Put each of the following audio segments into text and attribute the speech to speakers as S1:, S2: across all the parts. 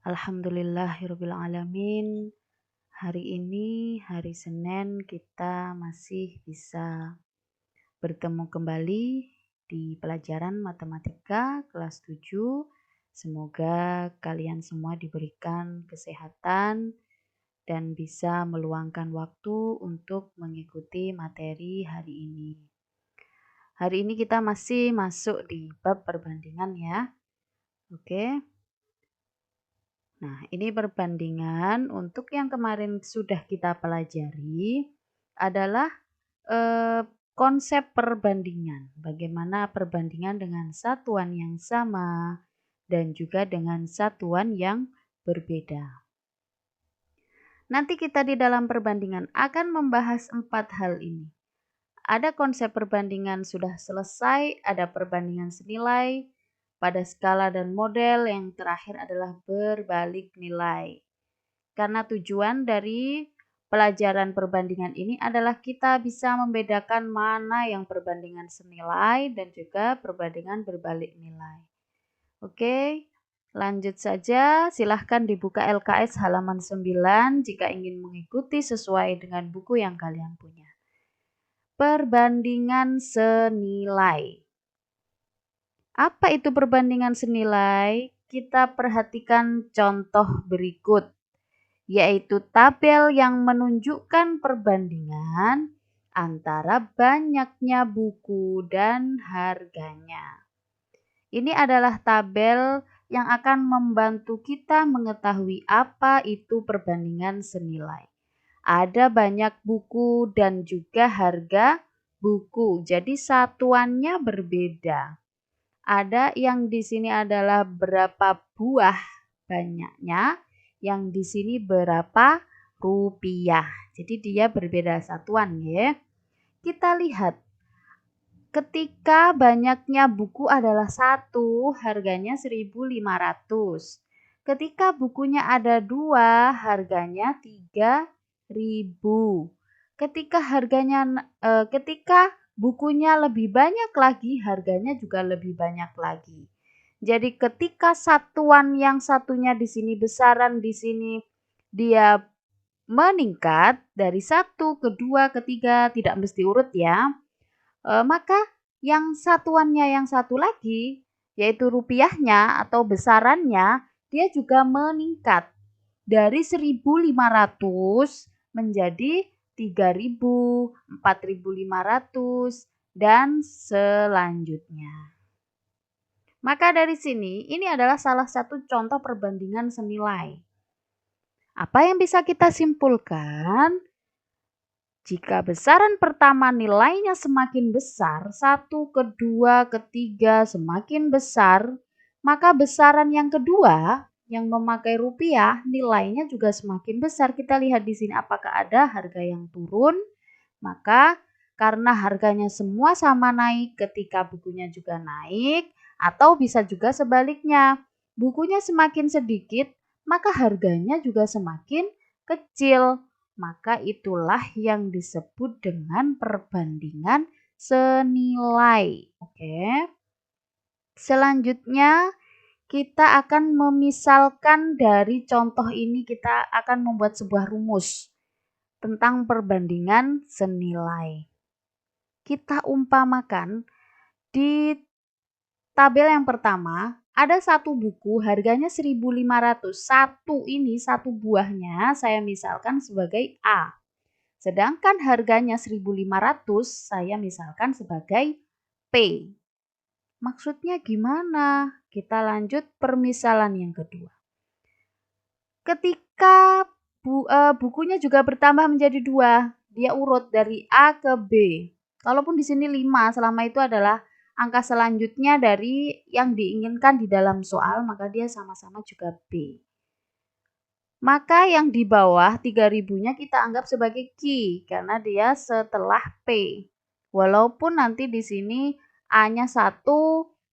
S1: Alhamdulillahirabbil alamin. Hari ini hari Senin kita masih bisa bertemu kembali di pelajaran matematika kelas 7. Semoga kalian semua diberikan kesehatan dan bisa meluangkan waktu untuk mengikuti materi hari ini. Hari ini kita masih masuk di bab perbandingan ya. Oke. Nah, ini perbandingan untuk yang kemarin sudah kita pelajari adalah konsep perbandingan. Bagaimana perbandingan dengan satuan yang sama dan juga dengan satuan yang berbeda. Nanti kita di dalam perbandingan akan membahas 4 hal ini. Ada konsep perbandingan sudah selesai, ada perbandingan senilai, pada skala dan model, yang terakhir adalah berbalik nilai. Karena tujuan dari pelajaran perbandingan ini adalah kita bisa membedakan mana yang perbandingan senilai dan juga perbandingan berbalik nilai. Oke, lanjut saja. Silahkan dibuka LKS halaman 9 jika ingin mengikuti sesuai dengan buku yang kalian punya. Perbandingan senilai. Apa itu perbandingan senilai? Kita perhatikan contoh berikut, yaitu tabel yang menunjukkan perbandingan antara banyaknya buku dan harganya. Ini adalah tabel yang akan membantu kita mengetahui apa itu perbandingan senilai. Ada banyak buku dan juga harga buku, jadi satuannya berbeda. Ada yang di sini adalah berapa buah banyaknya, yang di sini berapa rupiah. Jadi dia berbeda satuan ya. Kita lihat, ketika banyaknya buku adalah 1, harganya 1.500. Ketika bukunya ada 2, harganya 3.000. Ketika bukunya lebih banyak lagi, harganya juga lebih banyak lagi. Jadi ketika satuan yang satunya di sini besaran, di sini dia meningkat dari 1 ke 2 ke 3, tidak mesti urut ya. Maka yang satuannya yang satu lagi, yaitu rupiahnya atau besarannya, dia juga meningkat dari 1.500 menjadi 3.000, 4.500, dan selanjutnya. Maka dari sini, ini adalah salah satu contoh perbandingan senilai. Apa yang bisa kita simpulkan? Jika besaran pertama nilainya semakin besar, 1, kedua, ketiga semakin besar, maka besaran yang kedua yang memakai rupiah nilainya juga semakin besar. Kita lihat di sini apakah ada harga yang turun. Maka karena harganya semua sama naik, ketika bukunya juga naik, atau bisa juga sebaliknya, bukunya semakin sedikit, maka harganya juga semakin kecil. Maka itulah yang disebut dengan perbandingan senilai. Oke. Selanjutnya kita akan memisalkan dari contoh ini, kita akan membuat sebuah rumus tentang perbandingan senilai. Kita umpamakan di tabel yang pertama ada satu buku harganya 1.500. Satu buahnya saya misalkan sebagai A. Sedangkan harganya 1.500 saya misalkan sebagai P. Maksudnya gimana? Kita lanjut permisalan yang kedua. Ketika bukunya juga bertambah menjadi 2, dia urut dari A ke B. Kalaupun di sini 5, selama itu adalah angka selanjutnya dari yang diinginkan di dalam soal, maka dia sama-sama juga B. Maka yang di bawah 3.000-nya kita anggap sebagai Q karena dia setelah P. Walaupun nanti di sini A-nya 1,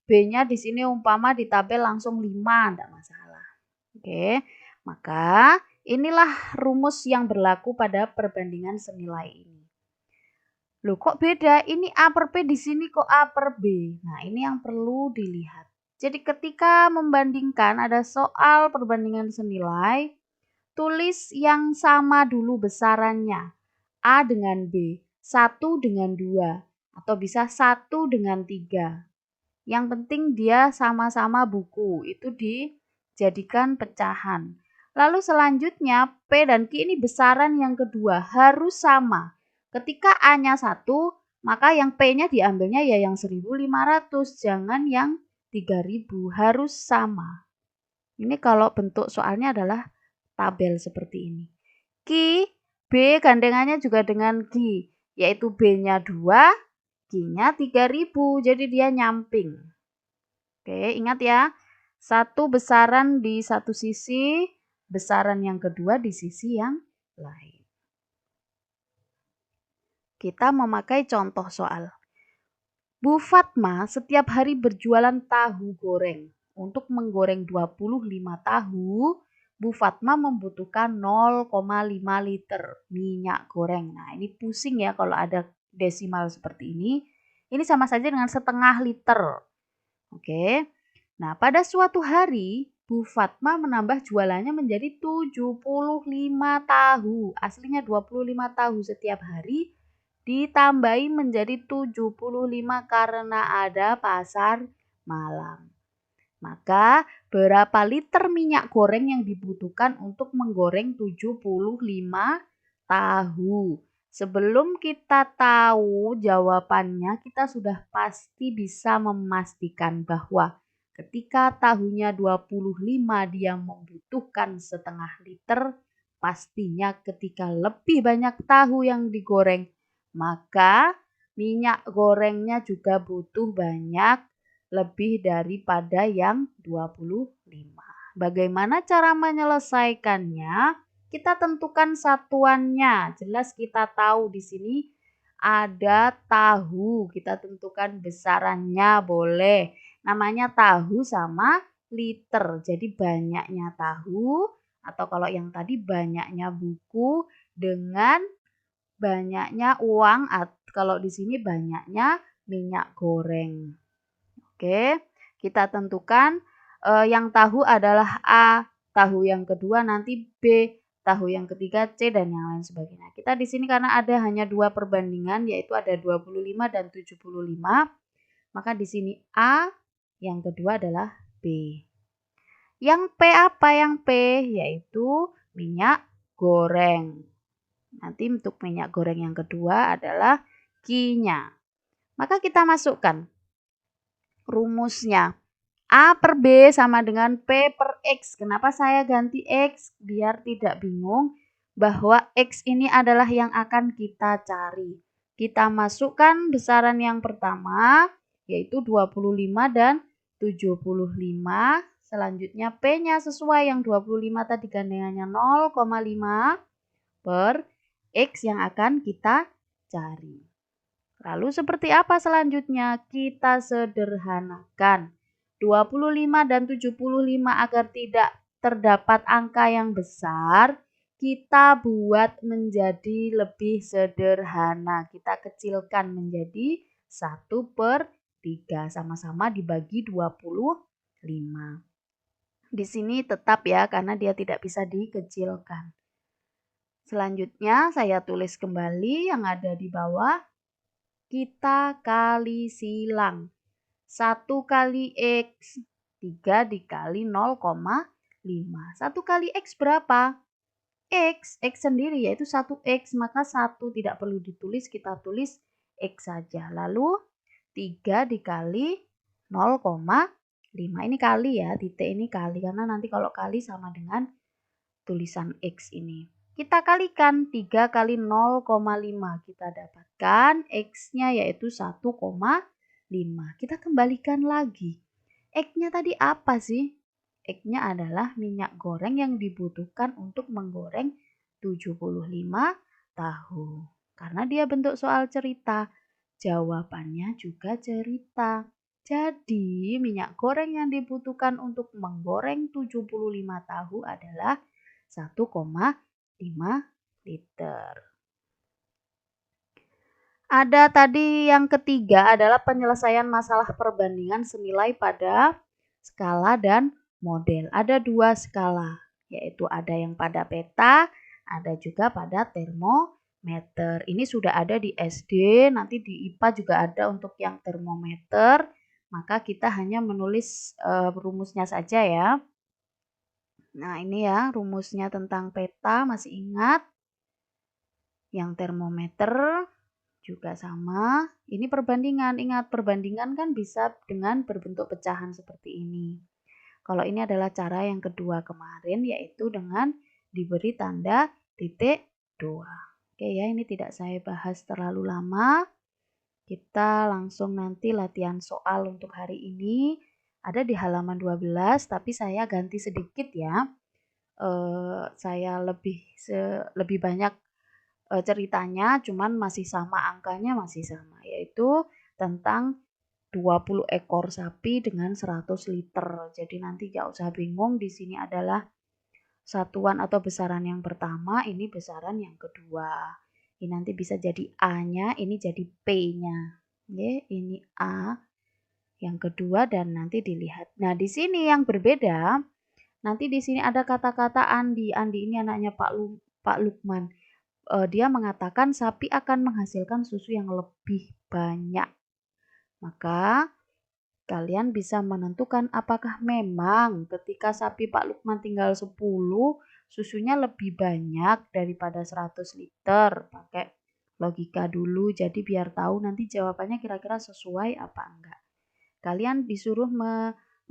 S1: B-nya di sini umpama di tabel langsung 5, enggak masalah. Oke. Maka inilah rumus yang berlaku pada perbandingan senilai ini. Loh kok beda? Ini A per P, di sini kok A per B. Nah, ini yang perlu dilihat. Jadi ketika membandingkan ada soal perbandingan senilai, tulis yang sama dulu besarannya. A dengan B, 1 dengan 2, atau bisa 1 dengan 3. Yang penting dia sama-sama buku, itu dijadikan pecahan. Lalu selanjutnya P dan Q ini besaran yang kedua harus sama. Ketika A-nya 1, maka yang P-nya diambilnya ya yang 1.500, jangan yang 3.000, harus sama. Ini kalau bentuk soalnya adalah tabel seperti ini. Q, B gandengannya juga dengan Q, yaitu B-nya 2, Q-nya 3.000, jadi dia nyamping. Oke, ingat ya, satu besaran di satu sisi, besaran yang kedua di sisi yang lain. Kita memakai contoh soal. Bu Fatma setiap hari berjualan tahu goreng. Untuk menggoreng 25 tahu, Bu Fatma membutuhkan 0,5 liter minyak goreng. Nah, ini pusing ya kalau ada desimal seperti ini. Ini sama saja dengan setengah liter. Oke. Nah, pada suatu hari, Bu Fatma menambah jualannya menjadi 75 tahu. Aslinya 25 tahu setiap hari, ditambahi menjadi 75 karena ada pasar malam. Maka berapa liter minyak goreng yang dibutuhkan untuk menggoreng 75 tahu? Sebelum kita tahu jawabannya, kita sudah pasti bisa memastikan bahwa ketika tahunya 25 dia membutuhkan setengah liter, pastinya ketika lebih banyak tahu yang digoreng, maka minyak gorengnya juga butuh banyak, lebih daripada yang 25. Bagaimana cara menyelesaikannya? Kita tentukan satuannya. Jelas kita tahu di sini ada tahu. Kita tentukan besarannya boleh. Namanya tahu sama liter. Jadi banyaknya tahu atau kalau yang tadi banyaknya buku dengan banyaknya uang, kalau di sini banyaknya minyak goreng. Oke, kita tentukan yang tahu adalah A, tahu yang kedua nanti B, tahu yang ketiga C, dan yang lain sebagainya. Kita di sini karena ada hanya dua perbandingan, yaitu ada 25 dan 75, maka di sini A, yang kedua adalah B. Yang P apa yang P? Yaitu minyak goreng. Nanti untuk minyak goreng yang kedua adalah Q-nya. Maka kita masukkan rumusnya. A per B sama dengan P per X. Kenapa saya ganti X? Biar tidak bingung bahwa X ini adalah yang akan kita cari. Kita masukkan besaran yang pertama, yaitu 25 dan 75. Selanjutnya P-nya sesuai yang 25 tadi gandengannya 0,5 per X yang akan kita cari. Lalu seperti apa selanjutnya? Kita sederhanakan. 25 dan 75 agar tidak terdapat angka yang besar, kita buat menjadi lebih sederhana. Kita kecilkan menjadi 1/3. Sama-sama dibagi 25. Di sini tetap ya, karena dia tidak bisa dikecilkan. Selanjutnya saya tulis kembali yang ada di bawah. Kita kali silang. 1 kali X, 3 dikali 0,5. 1 kali X berapa? X sendiri yaitu 1X, maka 1 tidak perlu ditulis, kita tulis X saja. Lalu 3 dikali 0,5. Ini kali ya, titik ini kali, karena nanti kalau kali sama dengan tulisan X ini. Kita kalikan 3 kali 0,5. Kita dapatkan X-nya yaitu 1,5. Kita kembalikan lagi. X-nya tadi apa sih? X-nya adalah minyak goreng yang dibutuhkan untuk menggoreng 75 tahu. Karena dia bentuk soal cerita, jawabannya juga cerita. Jadi minyak goreng yang dibutuhkan untuk menggoreng 75 tahu adalah 1,5 liter. Ada tadi yang ketiga adalah penyelesaian masalah perbandingan senilai pada skala dan model. Ada 2 skala, yaitu ada yang pada peta, ada juga pada termometer. Ini sudah ada di SD, nanti di IPA juga ada untuk yang termometer. Maka kita hanya menulis rumusnya saja ya. Nah, ini ya rumusnya tentang peta, masih ingat? Yang termometer juga sama. Ini perbandingan. Ingat, perbandingan kan bisa dengan berbentuk pecahan seperti ini. Kalau ini adalah cara yang kedua kemarin, yaitu dengan diberi tanda titik 2. Oke ya, ini tidak saya bahas terlalu lama. Kita langsung nanti latihan soal untuk hari ini. Ada di halaman 12, tapi saya ganti sedikit ya. Saya lebih banyak ceritanya, cuman masih sama angkanya, masih sama, yaitu tentang 20 ekor sapi dengan 100 liter. Jadi nanti gak usah bingung, di sini adalah satuan atau besaran yang pertama, ini besaran yang kedua. Ini nanti bisa jadi A-nya, ini jadi P-nya. Oke, ini A yang kedua dan nanti dilihat. Nah, di sini yang berbeda, nanti di sini ada kata-kata Andi. Andi ini anaknya Pak Lukman. Dia mengatakan sapi akan menghasilkan susu yang lebih banyak. Maka kalian bisa menentukan apakah memang ketika sapi Pak Lukman tinggal 10, susunya lebih banyak daripada 100 liter. Pakai logika dulu, jadi biar tahu nanti jawabannya kira-kira sesuai apa enggak. Kalian disuruh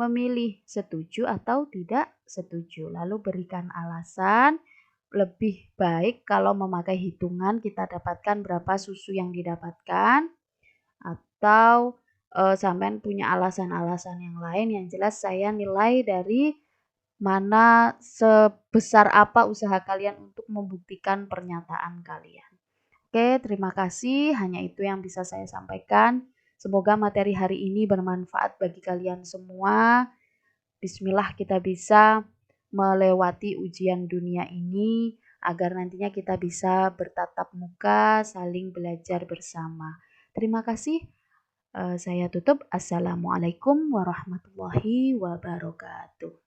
S1: memilih setuju atau tidak setuju. Lalu berikan alasan. Lebih baik kalau memakai hitungan kita dapatkan berapa susu yang didapatkan, atau sampean punya alasan-alasan yang lain. Yang jelas saya nilai dari mana sebesar apa usaha kalian untuk membuktikan pernyataan kalian. Oke, terima kasih. Hanya itu yang bisa saya sampaikan. Semoga materi hari ini bermanfaat bagi kalian semua. Bismillah kita bisa melewati ujian dunia ini agar nantinya kita bisa bertatap muka, saling belajar bersama. Terima kasih. Saya tutup. Assalamualaikum warahmatullahi wabarakatuh.